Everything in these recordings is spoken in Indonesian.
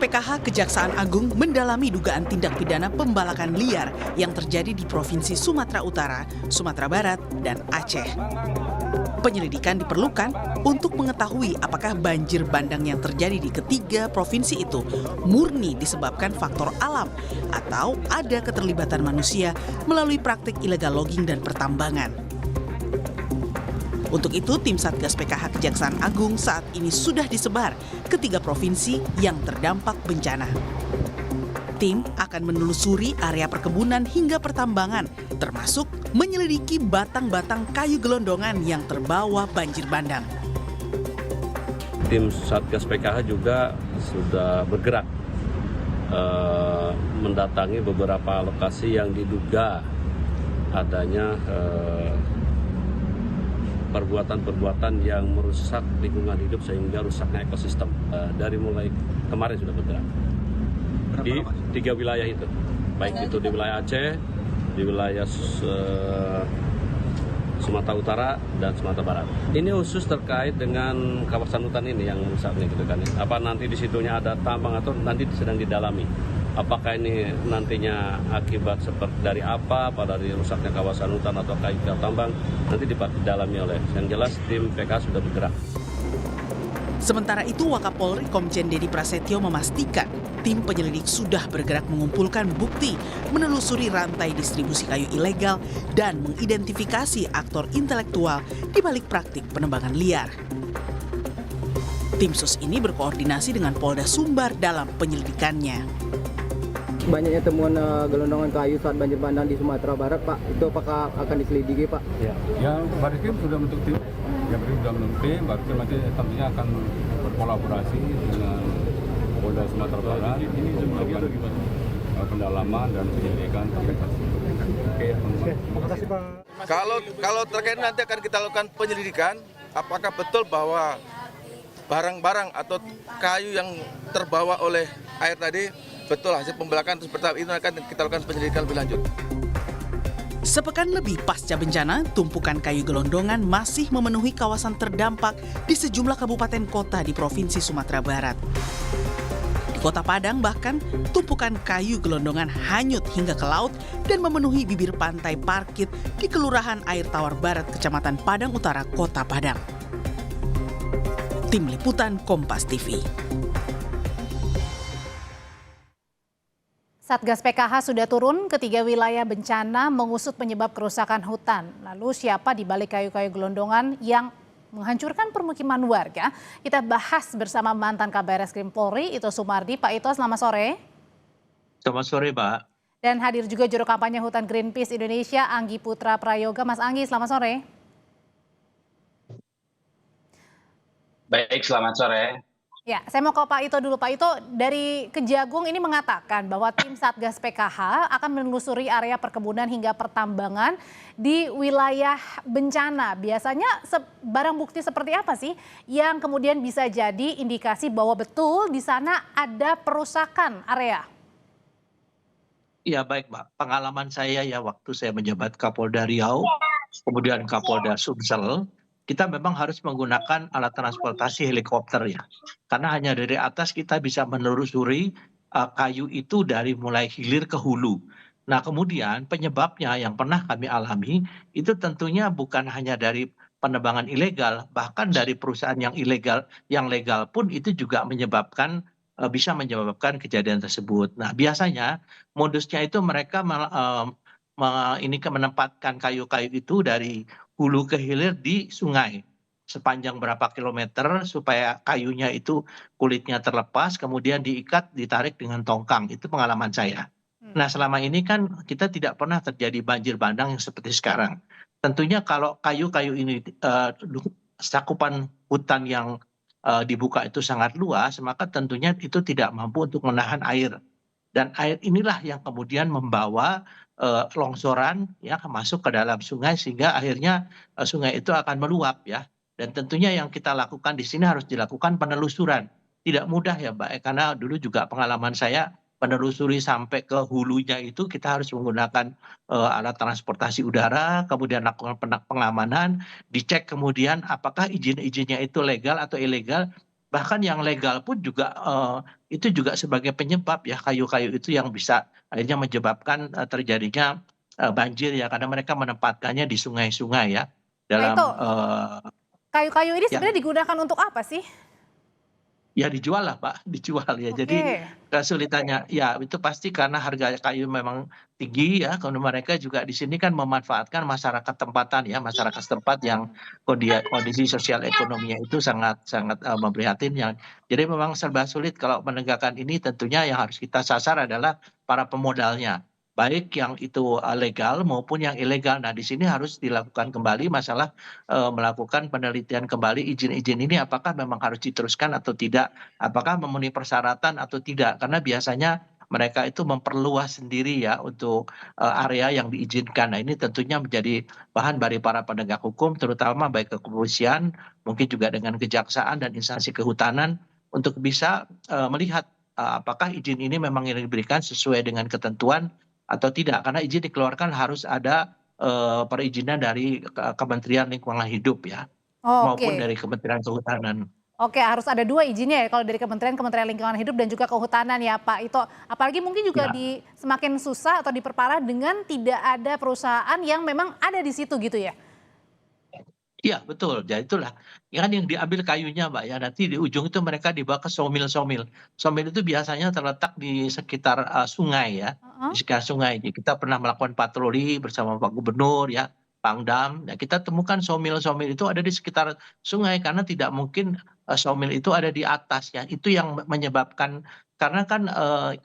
PKH Kejaksaan Agung mendalami dugaan tindak pidana pembalakan liar yang terjadi di Provinsi Sumatera Utara, Sumatera Barat, dan Aceh. Penyelidikan diperlukan untuk mengetahui apakah banjir bandang yang terjadi di ketiga provinsi itu murni disebabkan faktor alam atau ada keterlibatan manusia melalui praktik illegal logging dan pertambangan. Untuk itu, tim Satgas PKH Kejaksaan Agung saat ini sudah disebar ke 3 provinsi yang terdampak bencana. Tim akan menelusuri area perkebunan hingga pertambangan, termasuk menyelidiki batang-batang kayu gelondongan yang terbawa banjir bandang. Tim Satgas PKH juga sudah bergerak mendatangi beberapa lokasi yang diduga adanya perbuatan-perbuatan yang merusak lingkungan hidup sehingga rusaknya ekosistem. Dari mulai kemarin sudah bergerak di 3 wilayah itu, baik itu di wilayah Aceh, di wilayah Sumatera Utara dan Sumatera Barat. Ini khusus terkait dengan kawasan hutan ini yang rusaknya gitu kan. Apa nanti di situnya ada tambang atau nanti sedang didalami. Apakah ini nantinya akibat seperti dari apa, dari rusaknya kawasan hutan atau kayu tambang, nanti didalami oleh. Yang jelas tim PK sudah bergerak. Sementara itu, Wakapolri Komjen Dedi Prasetyo memastikan tim penyelidik sudah bergerak mengumpulkan bukti, menelusuri rantai distribusi kayu ilegal, dan mengidentifikasi aktor intelektual di balik praktik penebangan liar. Tim sus ini berkoordinasi dengan Polda Sumbar dalam penyelidikannya. Banyaknya temuan gelondongan kayu saat banjir bandang di Sumatera Barat, Pak. Itu apakah akan diselidiki, Pak? Ya, Barreskrim sudah bentuk tim. Ya, sudah bentuk tim. Barreskrim nanti tentunya akan berkolaborasi dengan Polda Sumatera Barat untuk melakukan pendalaman dan penyelidikan terkait kasus. Oke, terima kasih, Pak. Kalau terkait nanti akan kita lakukan penyelidikan, apakah betul bahwa barang-barang atau kayu yang terbawa oleh air tadi betul hasil pembelakan terus bertahap, itu akan kita lakukan penyelidikan lebih lanjut. Sepekan lebih pasca bencana, tumpukan kayu gelondongan masih memenuhi kawasan terdampak di sejumlah kabupaten kota di Provinsi Sumatera Barat. Di Kota Padang bahkan, tumpukan kayu gelondongan hanyut hingga ke laut dan memenuhi bibir pantai Parkit di Kelurahan Air Tawar Barat, Kecamatan Padang Utara, Kota Padang. Tim Liputan Kompas TV. Satgas PKH sudah turun ke 3 wilayah bencana mengusut penyebab kerusakan hutan. Lalu siapa di balik kayu-kayu gelondongan yang menghancurkan permukiman warga? Kita bahas bersama mantan Kabar Reskrim Polri, Ito Sumardi. Pak Ito, selamat sore. Selamat sore, Pak. Dan hadir juga juru kampanye hutan Greenpeace Indonesia, Anggi Putra Prayoga. Mas Anggi, selamat sore. Baik, selamat sore. Ya, saya mau ke Pak Ito dulu. Pak Ito, dari Kejagung ini mengatakan bahwa tim Satgas PKH akan menelusuri area perkebunan hingga pertambangan di wilayah bencana. Biasanya barang bukti seperti apa sih yang kemudian bisa jadi indikasi bahwa betul di sana ada perusakan area? Ya, baik, Pak. Pengalaman saya ya waktu saya menjabat Kapolda Riau, kemudian Kapolda Sumsel, kita memang harus menggunakan alat transportasi helikopter ya. Karena hanya dari atas kita bisa menelusuri kayu itu dari mulai hilir ke hulu. Nah, kemudian penyebabnya yang pernah kami alami itu tentunya bukan hanya dari penebangan ilegal, bahkan dari perusahaan yang ilegal, yang legal pun itu juga bisa menyebabkan kejadian tersebut. Nah, biasanya modusnya itu mereka menempatkan kayu-kayu itu dari hulu ke hilir di sungai sepanjang berapa kilometer supaya kayunya itu kulitnya terlepas, kemudian diikat, ditarik dengan tongkang. Itu pengalaman saya. Nah, selama ini kan kita tidak pernah terjadi banjir bandang yang seperti sekarang. Tentunya kalau kayu-kayu ini cakupan hutan yang dibuka itu sangat luas, maka tentunya itu tidak mampu untuk menahan air. Dan air inilah yang kemudian membawa longsoran ya masuk ke dalam sungai sehingga akhirnya sungai itu akan meluap ya. Dan tentunya yang kita lakukan di sini harus dilakukan penelusuran. Tidak mudah ya, Mbak, karena dulu juga pengalaman saya penelusuri sampai ke hulunya itu kita harus menggunakan alat transportasi udara, kemudian lakukan pengamanan, dicek kemudian apakah izin-izinnya itu legal atau ilegal, bahkan yang legal pun juga itu juga sebagai penyebab ya, kayu-kayu itu yang bisa akhirnya menyebabkan terjadinya banjir ya, karena mereka menempatkannya di sungai-sungai ya, Pak dalam Ito, kayu-kayu ini ya. sebenarnya digunakan untuk apa sih? Ya dijual lah Pak, dijual ya. Jadi Oke. kesulitannya ya itu pasti karena harga kayu memang tinggi ya, kemudian mereka juga di sini kan memanfaatkan masyarakat tempatan ya, masyarakat setempat yang kondisi sosial ekonominya itu sangat sangat memprihatinkan. Jadi memang serba sulit kalau menegakkan ini, tentunya yang harus kita sasar adalah para pemodalnya. Baik yang itu legal maupun yang ilegal. Nah, di sini harus dilakukan kembali masalah melakukan penelitian kembali izin-izin ini apakah memang harus diteruskan atau tidak, apakah memenuhi persyaratan atau tidak, karena biasanya mereka itu memperluas sendiri ya untuk area yang diizinkan. Nah, ini tentunya menjadi bahan dari para penegak hukum, terutama baik kepolisian, mungkin juga dengan kejaksaan dan instansi kehutanan untuk bisa melihat apakah izin ini memang yang diberikan sesuai dengan ketentuan atau tidak. Karena izin dikeluarkan harus ada perizinan dari Kementerian Lingkungan Hidup ya, maupun Oke. dari Kementerian Kehutanan. Oke, harus ada 2 izinnya ya kalau dari Kementerian Lingkungan Hidup dan juga Kehutanan ya Pak Ito. Apalagi mungkin juga Ya. semakin susah atau diperparah dengan tidak ada perusahaan yang memang ada di situ gitu ya? Iya betul, ya itulah, ya kan yang diambil kayunya Mbak ya, nanti di ujung itu mereka dibawa ke sawmill-sawmill. Sawmill itu biasanya terletak di sekitar sungai ya, di Heeh. sekitar sungai. Jadi kita pernah melakukan patroli bersama Pak Gubernur ya, Pangdam, ya kita temukan sawmill-sawmill itu ada di sekitar sungai, karena tidak mungkin sawmill itu ada di atas ya, itu yang menyebabkan, karena kan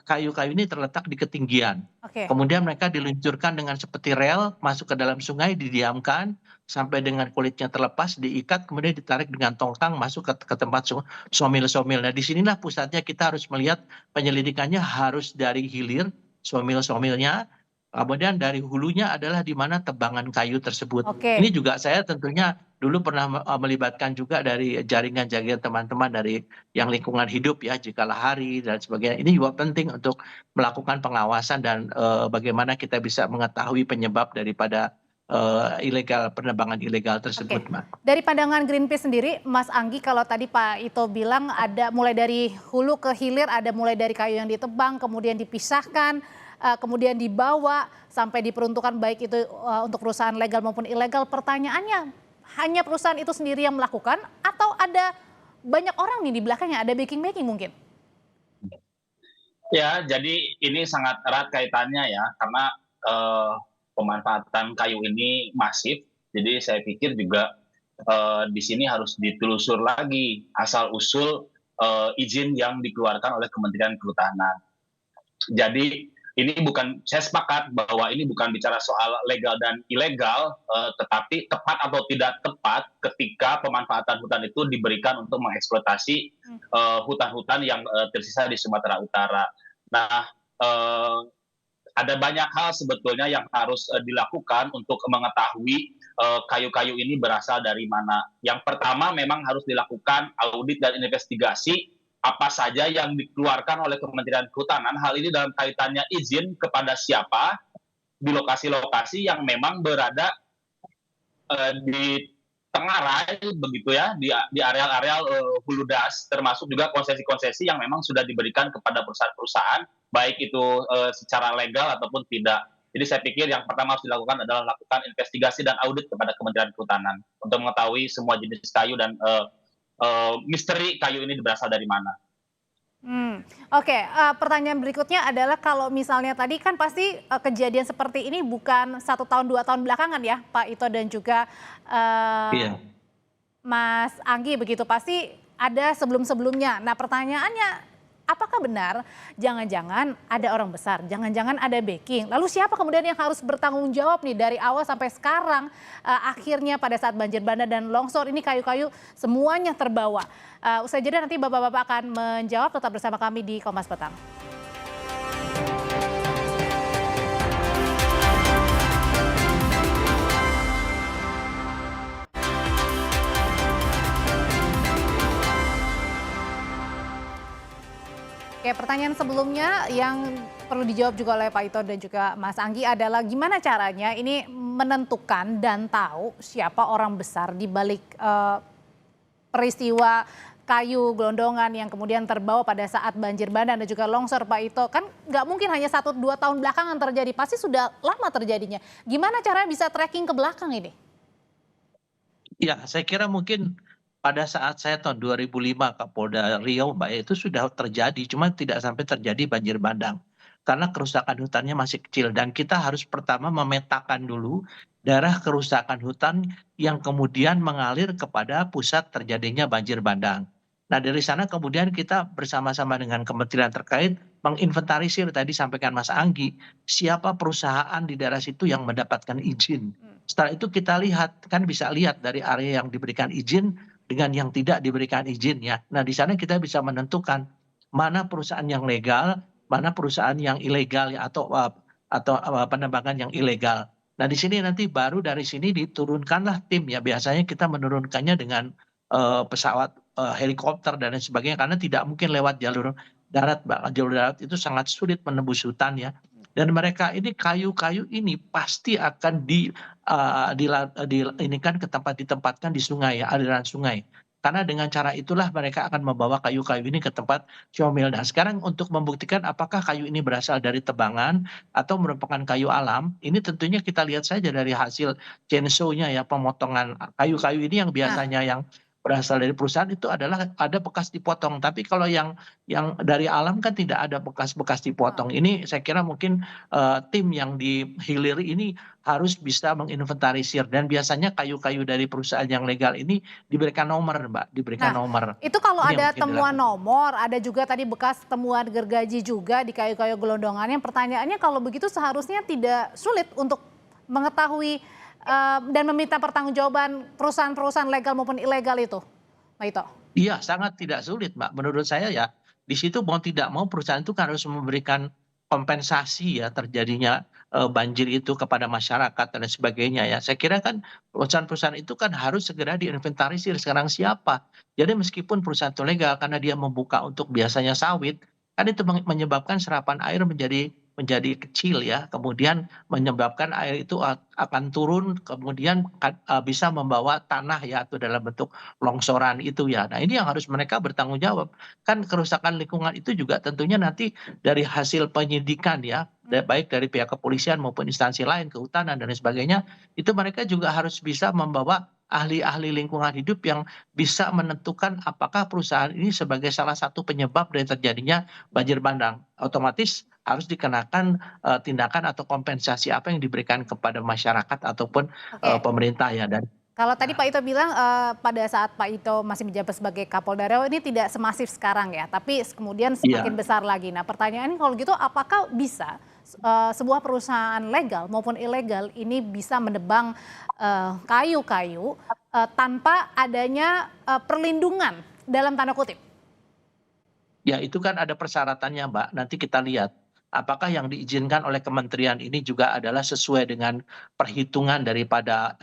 kayu-kayu ini terletak di ketinggian. Oke. Kemudian mereka diluncurkan dengan seperti rel masuk ke dalam sungai, didiamkan sampai dengan kulitnya terlepas, diikat, kemudian ditarik dengan tongkang masuk ke tempat sawmill-sawmill. Nah, disinilah pusatnya, kita harus melihat penyelidikannya harus dari hilir sawmill-sawmillnya, kemudian dari hulunya adalah di mana tebangan kayu tersebut. Oke. Ini juga saya tentunya dulu pernah melibatkan juga dari jaringan-jaringan teman-teman dari yang lingkungan hidup ya, Jika Lahari dan sebagainya. Ini juga penting untuk melakukan pengawasan dan bagaimana kita bisa mengetahui penyebab daripada penerbangan ilegal tersebut, Oke. Mbak. Dari pandangan Greenpeace sendiri, Mas Anggi, kalau tadi Pak Ito bilang ada mulai dari hulu ke hilir, ada mulai dari kayu yang ditebang, kemudian dipisahkan, kemudian dibawa sampai diperuntukkan baik itu untuk perusahaan legal maupun ilegal. Pertanyaannya, hanya perusahaan itu sendiri yang melakukan atau ada banyak orang nih di belakangnya, ada backing-backing mungkin? Ya, jadi ini sangat erat kaitannya ya, karena pemanfaatan kayu ini masif. Jadi saya pikir juga di sini harus ditelusur lagi asal-usul izin yang dikeluarkan oleh Kementerian Kehutanan. Jadi ini bukan, saya sepakat bahwa ini bukan bicara soal legal dan ilegal, tetapi tepat atau tidak tepat ketika pemanfaatan hutan itu diberikan untuk mengeksploitasi hutan-hutan yang tersisa di Sumatera Utara. Nah, ada banyak hal sebetulnya yang harus dilakukan untuk mengetahui kayu-kayu ini berasal dari mana. Yang pertama memang harus dilakukan audit dan investigasi apa saja yang dikeluarkan oleh Kementerian Kehutanan. Hal ini dalam kaitannya izin kepada siapa di lokasi-lokasi yang memang berada di tengarai begitu ya, di areal-areal hulu das, termasuk juga konsesi-konsesi yang memang sudah diberikan kepada perusahaan-perusahaan, baik itu secara legal ataupun tidak. Jadi saya pikir yang pertama harus dilakukan adalah lakukan investigasi dan audit kepada Kementerian Kehutanan untuk mengetahui semua jenis kayu dan misteri kayu ini berasal dari mana. Oke, pertanyaan berikutnya adalah kalau misalnya tadi kan pasti kejadian seperti ini bukan 1 tahun 2 tahun belakangan ya Pak Ito dan juga Iya. Mas Anggi, begitu pasti ada sebelum-sebelumnya. Nah pertanyaannya, apakah benar jangan-jangan ada orang besar, jangan-jangan ada backing, lalu siapa kemudian yang harus bertanggung jawab nih dari awal sampai sekarang, akhirnya pada saat banjir bandang dan longsor ini kayu-kayu semuanya terbawa. Usai jeda nanti Bapak-Bapak akan menjawab, tetap bersama kami di Kompas Petang. Oke, pertanyaan sebelumnya yang perlu dijawab juga oleh Pak Ito dan juga Mas Anggi adalah gimana caranya ini menentukan dan tahu siapa orang besar di balik peristiwa kayu gelondongan yang kemudian terbawa pada saat banjir bandang dan juga longsor, Pak Ito. Kan nggak mungkin hanya 1-2 tahun belakangan terjadi, pasti sudah lama terjadinya. Gimana caranya bisa tracking ke belakang ini? Ya, saya kira mungkin pada saat saya tahun 2005 Kapolda Riau, Mbak, ya, itu sudah terjadi, cuma tidak sampai terjadi banjir bandang. Karena kerusakan hutannya masih kecil dan kita harus pertama memetakan dulu daerah kerusakan hutan yang kemudian mengalir kepada pusat terjadinya banjir bandang. Nah, dari sana kemudian kita bersama-sama dengan kementerian terkait menginventarisir tadi sampaikan Mas Anggi, siapa perusahaan di daerah situ yang mendapatkan izin. Setelah itu kita lihat, kan bisa lihat dari area yang diberikan izin dengan yang tidak diberikan izin ya. Nah, di sana kita bisa menentukan mana perusahaan yang legal, mana perusahaan yang ilegal ya, atau penembangan yang ilegal. Nah, di sini nanti baru dari sini diturunkanlah tim ya. Biasanya kita menurunkannya dengan pesawat helikopter dan lain sebagainya karena tidak mungkin lewat jalur darat, Mbak. Jalur darat itu sangat sulit menembus hutan ya. Dan mereka ini kayu-kayu ini pasti akan ini kan ditempatkan di sungai ya, aliran sungai. Karena dengan cara itulah mereka akan membawa kayu-kayu ini ke tempat comil. Nah, sekarang untuk membuktikan apakah kayu ini berasal dari tebangan atau merupakan kayu alam, ini tentunya kita lihat saja dari hasil chainsaw-nya ya, pemotongan kayu-kayu ini yang biasanya yang berasal dari perusahaan itu adalah ada bekas dipotong. Tapi kalau yang dari alam kan tidak ada bekas-bekas dipotong. Ini saya kira mungkin tim yang di hilir ini harus bisa menginventarisir dan biasanya kayu-kayu dari perusahaan yang legal ini diberikan nomor, Mbak, diberikan nomor. Itu kalau Ini yang ada mungkin temuan dilakukan. nomor, ada juga tadi bekas temuan gergaji juga di kayu-kayu gelondongannya. Pertanyaannya kalau begitu seharusnya tidak sulit untuk mengetahui dan meminta pertanggungjawaban perusahaan-perusahaan legal maupun ilegal itu, Pak Ito. Iya, sangat tidak sulit, Mbak. Menurut saya ya, di situ mau tidak mau perusahaan itu kan harus memberikan kompensasi ya terjadinya banjir itu kepada masyarakat dan lain sebagainya ya. Saya kira kan perusahaan-perusahaan itu kan harus segera diinventarisir sekarang siapa. Jadi meskipun perusahaan itu legal karena dia membuka untuk biasanya sawit, kan itu menyebabkan serapan air menjadi kecil ya, kemudian menyebabkan air itu akan turun, kemudian bisa membawa tanah ya, atau dalam bentuk longsoran itu ya. Nah, ini yang harus mereka bertanggung jawab. Kan kerusakan lingkungan itu juga tentunya nanti dari hasil penyidikan ya, baik dari pihak kepolisian maupun instansi lain, kehutanan dan lain sebagainya, itu mereka juga harus bisa membawa ahli-ahli lingkungan hidup yang bisa menentukan apakah perusahaan ini sebagai salah satu penyebab dari terjadinya banjir bandang. Otomatis harus dikenakan tindakan atau kompensasi apa yang diberikan kepada masyarakat ataupun pemerintah ya. Dan Kalau tadi Pak Ito bilang pada saat Pak Ito masih menjabat sebagai Kapolda Riau ini tidak semasif sekarang ya, tapi kemudian semakin besar lagi. Nah, pertanyaannya kalau gitu apakah bisa sebuah perusahaan legal maupun ilegal ini bisa menebang kayu-kayu tanpa adanya perlindungan dalam tanda kutip? ya itu kan ada persyaratannya, Mbak. Nanti kita lihat apakah yang diizinkan oleh kementerian ini juga adalah sesuai dengan perhitungan daripada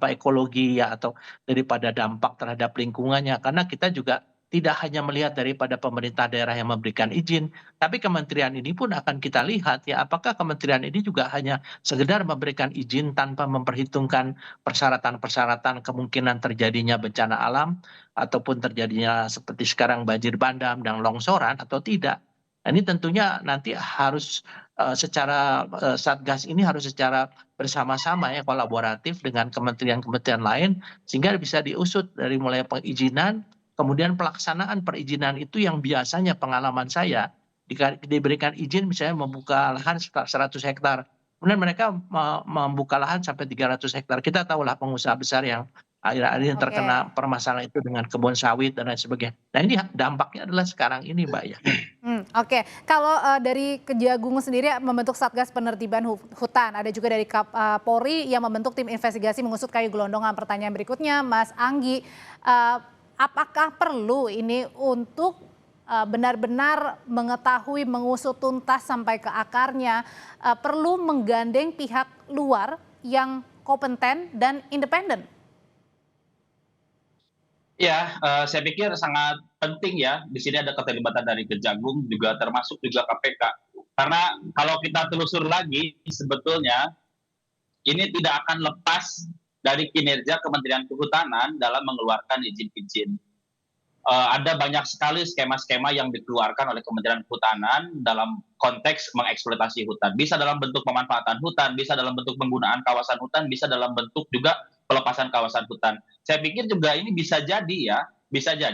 ekologi ya, atau daripada dampak terhadap lingkungannya. Karena kita juga tidak hanya melihat daripada pemerintah daerah yang memberikan izin, tapi kementerian ini pun akan kita lihat ya, apakah kementerian ini juga hanya sekedar memberikan izin tanpa memperhitungkan persyaratan-persyaratan kemungkinan terjadinya bencana alam ataupun terjadinya seperti sekarang banjir bandang dan longsoran atau tidak. Nah, ini tentunya nanti harus secara Satgas ini harus secara bersama-sama ya, kolaboratif dengan kementerian-kementerian lain sehingga bisa diusut dari mulai perizinan, kemudian pelaksanaan perizinan itu yang biasanya pengalaman saya diberikan izin misalnya membuka lahan 100 hektar. Kemudian mereka membuka lahan sampai 300 hektar. Kita tahulah pengusaha besar yang akhir-akhir ini terkena permasalahan itu dengan kebun sawit dan lain sebagainya. Nah, ini dampaknya adalah sekarang ini, Mbak ya. Oke, kalau dari Kejagung sendiri membentuk Satgas Penertiban Hutan, ada juga dari Polri yang membentuk tim investigasi mengusut kayu gelondongan. Pertanyaan berikutnya, Mas Anggi, apakah perlu ini untuk benar-benar mengetahui, mengusut tuntas sampai ke akarnya, perlu menggandeng pihak luar yang kompeten dan independen? Ya, saya pikir sangat penting ya. Di sini ada keterlibatan dari Kejagung juga termasuk juga KPK. Karena kalau kita telusur lagi, sebetulnya ini tidak akan lepas dari kinerja Kementerian Kehutanan dalam mengeluarkan izin-izin. ada banyak sekali skema-skema yang dikeluarkan oleh Kementerian Kehutanan dalam konteks mengeksploitasi hutan. Bisa dalam bentuk pemanfaatan hutan, bisa dalam bentuk penggunaan kawasan hutan, bisa dalam bentuk juga pelepasan kawasan hutan. Saya pikir juga ini bisa jadi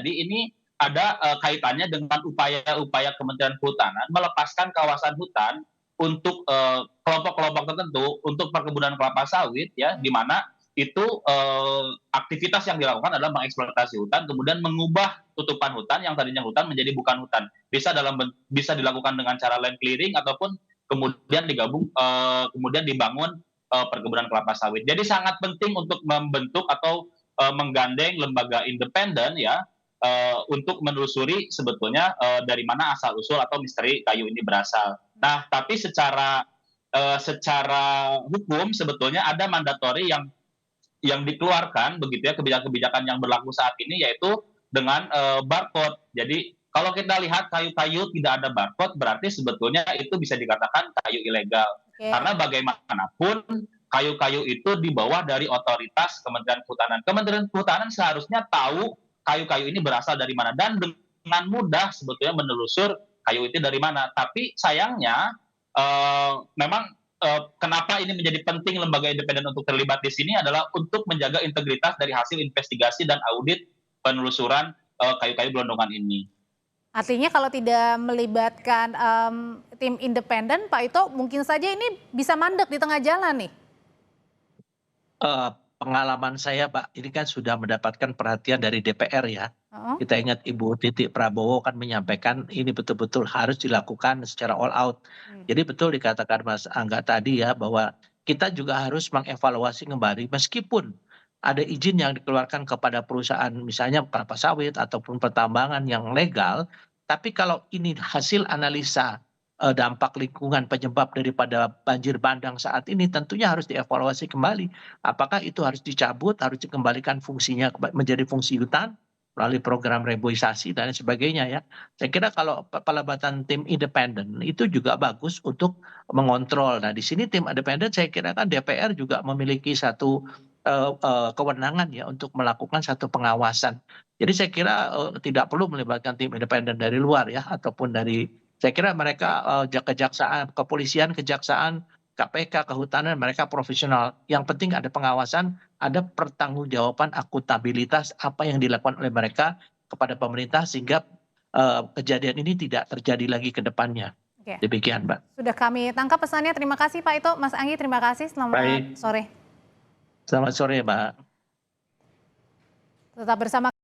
ini ada kaitannya dengan upaya-upaya Kementerian Kehutanan melepaskan kawasan hutan untuk kelompok-kelompok tertentu untuk perkebunan kelapa sawit, ya, di mana itu aktivitas yang dilakukan adalah mengeksploitasi hutan, kemudian mengubah tutupan hutan yang tadinya hutan menjadi bukan hutan. Bisa dilakukan dengan cara land clearing ataupun kemudian kemudian dibangun perkebunan kelapa sawit. Jadi sangat penting untuk membentuk atau menggandeng lembaga independen, ya, untuk menelusuri sebetulnya dari mana asal usul atau misteri kayu ini berasal. Nah, tapi secara hukum sebetulnya ada mandatori yang dikeluarkan begitu, ya, kebijakan-kebijakan yang berlaku saat ini, yaitu dengan barcode. Jadi kalau kita lihat kayu-kayu tidak ada barcode, berarti sebetulnya itu bisa dikatakan kayu ilegal. Karena bagaimanapun kayu-kayu itu di bawah dari otoritas Kementerian Kehutanan. Kementerian Kehutanan seharusnya tahu kayu-kayu ini berasal dari mana dan dengan mudah sebetulnya menelusur kayu itu dari mana. Tapi sayangnya memang kenapa ini menjadi penting lembaga independen untuk terlibat di sini adalah untuk menjaga integritas dari hasil investigasi dan audit penelusuran kayu-kayu gelondongan ini. Artinya kalau tidak melibatkan tim independen, Pak Ito, mungkin saja ini bisa mandek di tengah jalan nih. Pengalaman saya, Pak, ini kan sudah mendapatkan perhatian dari DPR, ya. Kita ingat Ibu Titik Prabowo kan menyampaikan ini betul-betul harus dilakukan secara all out. Jadi betul dikatakan Mas Angga tadi, ya, bahwa kita juga harus mengevaluasi kembali meskipun ada izin yang dikeluarkan kepada perusahaan misalnya kelapa sawit ataupun pertambangan yang legal, tapi kalau ini hasil analisa dampak lingkungan penyebab daripada banjir bandang saat ini, tentunya harus dievaluasi kembali. Apakah itu harus dicabut, harus dikembalikan fungsinya menjadi fungsi hutan melalui program reboisasi dan sebagainya, ya. Saya kira kalau pelibatan tim independen itu juga bagus untuk mengontrol. Nah, di sini tim independen saya kira kan DPR juga memiliki satu kewenangan, ya, untuk melakukan satu pengawasan. Jadi saya kira tidak perlu melibatkan tim independen dari luar, ya, ataupun dari, saya kira mereka kejaksaan, kepolisian, kejaksaan, KPK, kehutanan, mereka profesional. Yang penting ada pengawasan, ada pertanggungjawaban, akuntabilitas apa yang dilakukan oleh mereka kepada pemerintah sehingga kejadian ini tidak terjadi lagi ke depannya. Demikian, Mbak. Sudah kami tangkap pesannya. Terima kasih Pak Ito. Mas Anggi, terima kasih. Selamat sore. Selamat sore, Mbak. Tetap bersama